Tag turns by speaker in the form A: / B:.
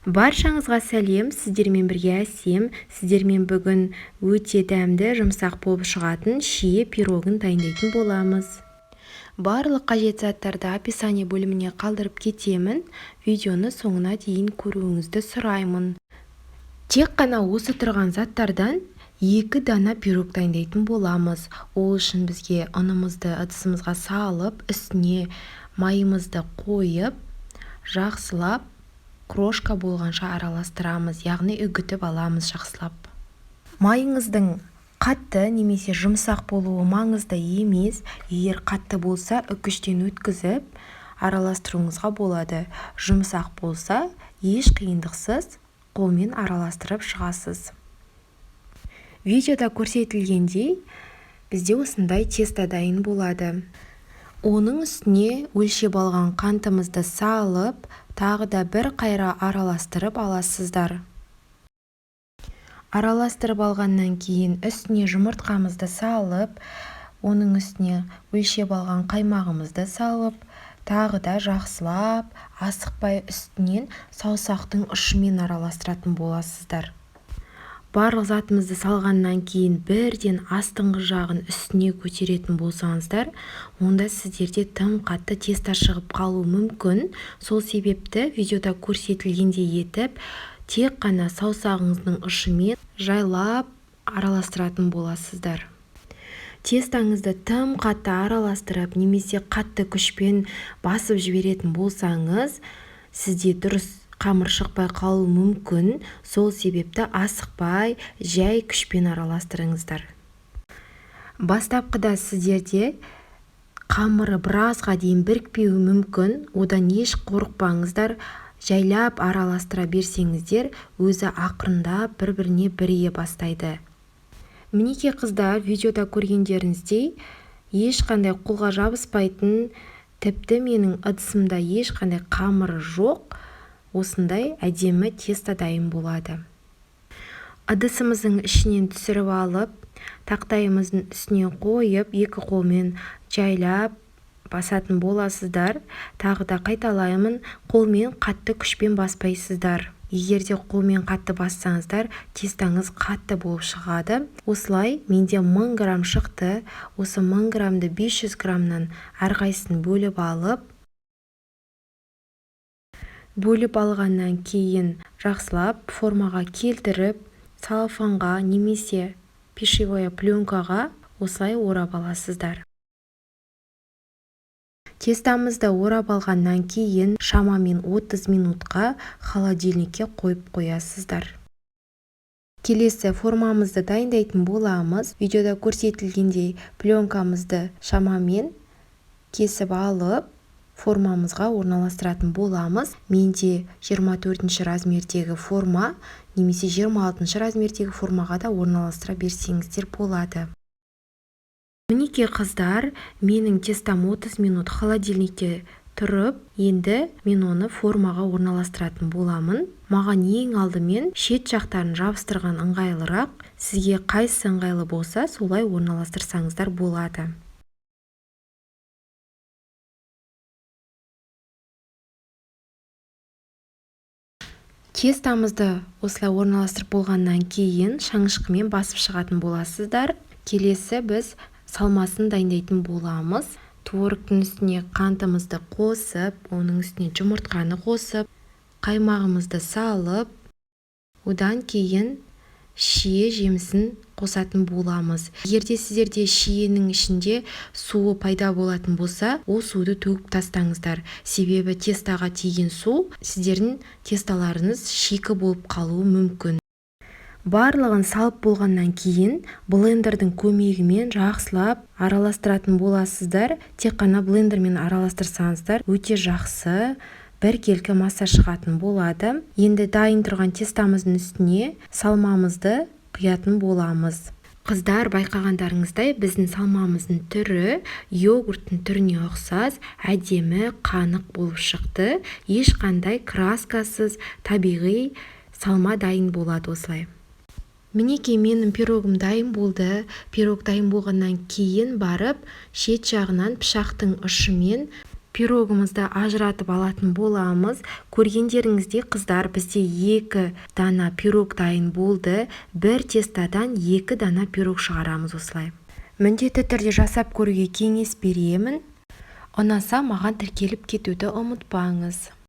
A: Баршаңызға сәлем, сіздермен бірге Әсем. Сіздермен бүгін өте дәмді, жұмсақ болып шығатын шие пирогын дайындайтын боламыз. Барлық қажет заттарды описание бөліміне қалдырып кетемін. Видеоны соңына дейін көруіңізді сұраймын. Тек қана осы тұрған заттардан 2 дана пирог дайындайтын боламыз. Ол үшін бізге ұнымызды ыдысымызға салып, үстіне майымызды қойып, жақсылап крошка болғанша араластырамыз, яғни үгітіп аламыз жақсылап. Майыңыздың қатты немесе жұмсақ болуы маңызды емес. Егер қатты болса, үккіштен өткізіп араластыруыңызға болады. Жұмсақ болса, еш қиындықсыз қолмен араластырып шығасыз. Видеода көрсетілгендей, бізде осындай тесто дайын болады. Оның үстіне өлшеп алған қантымызды салып, тағы да бір қайра араластырып аласыздар. Араластырып алғаннан кейін үстіне жұмыртқамызды салып, оның үстіне өлшеп алған қаймағымызды салып, тағы да жақсылап, асықпай үстінен саусақтың ұшымен араластыратын боласыздар. Барлық затымызды салғаннан кейін бірден астыңғы жағын үстіне көтеретін болсаңыздар, онда сіздерде тым қатты тесто шығып қалуы мүмкін. Сол себепті видеода көрсетілгендей етіп, тек қана саусағыңыздың ұшымен жайлап араластыратын боласыздар. Тестаңызды тым қатты араластырып, немесе қатты күшпен басып жіберетін болсаңыз, сізде дұрыс қамыр шықпай қалуы мүмкін. Сол себепті асықпай, жай күшпен араластырыңыздар. Бастапқыда сіздерде қамыры біразға дейін бірікпеуі мүмкін. Одан еш қорықпаңыздар. Жайлап араластыра берсеңіздер, өзі ақырындап бір-біріне біріге бастайды. Мінеки қыздар, видеода көргендеріңіздей, ешқандай қолға жабыспайтын, тіпті менің ыдысымда ешқандай қамыры жоқ, осындай әдемі тесто дайын болады. Ыдысымыздың ішінен түсіріп алып, тақтайымыздың үстіне қойып, 2 қолмен жайлап басатын боласыздар. Тағы да қайталаймын, қолмен қатты күшпен баспайсыздар. Егер де қолмен қатты бассаңыздар, тестаңыз қатты болып шығады. Осылай менде 1000 грамм шықты. Осы 1000 граммды 500 граммнан әрқайсысын бөліп алғаннан кейін жақсылап формаға келтіріп, целлофанға немесе пищевая пленкаға осылай орап аласыздар. Тестамызды орап алғаннан кейін шамамен 30 минутқа холодильникке қойып қоясыздар. Келесі формамызды дайындайтын боламыз. Видеода көрсетілгендей пленкамызды шамамен кесіп алып, формамызға орналастыратын боламыз. Менде 24 размердегі форма, немесе 26 размердегі формаға да орналастыра берсеңіздер болады. Мінеки қыздар, менің тестам 30 минут холодильникте тұрып, енді мен оны формаға орналастыратын боламын. Маған ең алдымен шет жақтарын жабыстырған ыңғайлырақ. Сізге қайсы ыңғайлы болса, солай орналастырсаңыздар болады. Тестамызды осылай орналастырып болғаннан кейін шаңышқымен басып шығатын боласыздар. Келесі біз салмасын дайындайтын боламыз. Творогтың үстіне қантымызды қосып, оның үстіне жұмыртқаны қосып, қаймағымызды салып, одан кейін шие жемісін қосатын боламыз. Егерде сіздерде шиенің ішінде суы пайда болатын болса, ол суды төгіп тастаңыздар. Себебі тестаға тиген су сіздердің тесталарыңыз шикі болып қалуы мүмкін. Барлығын салып болғаннан кейін блендердің көмегімен жақсылап араластыратын боласыздар. Тек қана блендермен араластырсаңыздар, өте жақсы біркелкі масса шығатын болады. Енді дайын тұрған тестамыздың үстіне салмамызды құятын боламыз. Қыздар, байқағандарыңыздай, біздің салмамыздың түрі йогурттың түріне ұқсас, әдемі, қанық болып шықты. Ешқандай краскасыз, табиғи салма дайын болады осылай. Мінеки менің пирогым дайын болды. Пирог дайын болғаннан кейін барып, шет жағынан пышақтың ұшымен пирогымызды ажыратып алатын боламыз. Көргендеріңіздей қыздар, бізде 2 дана пирог дайын болды. Бір тестадан 2 дана пирог шығарамыз осылай. Міндетті түрде жасап көруге кеңес беремін. Ұнаса маған тіркеліп кетуді ұмытпаңыз.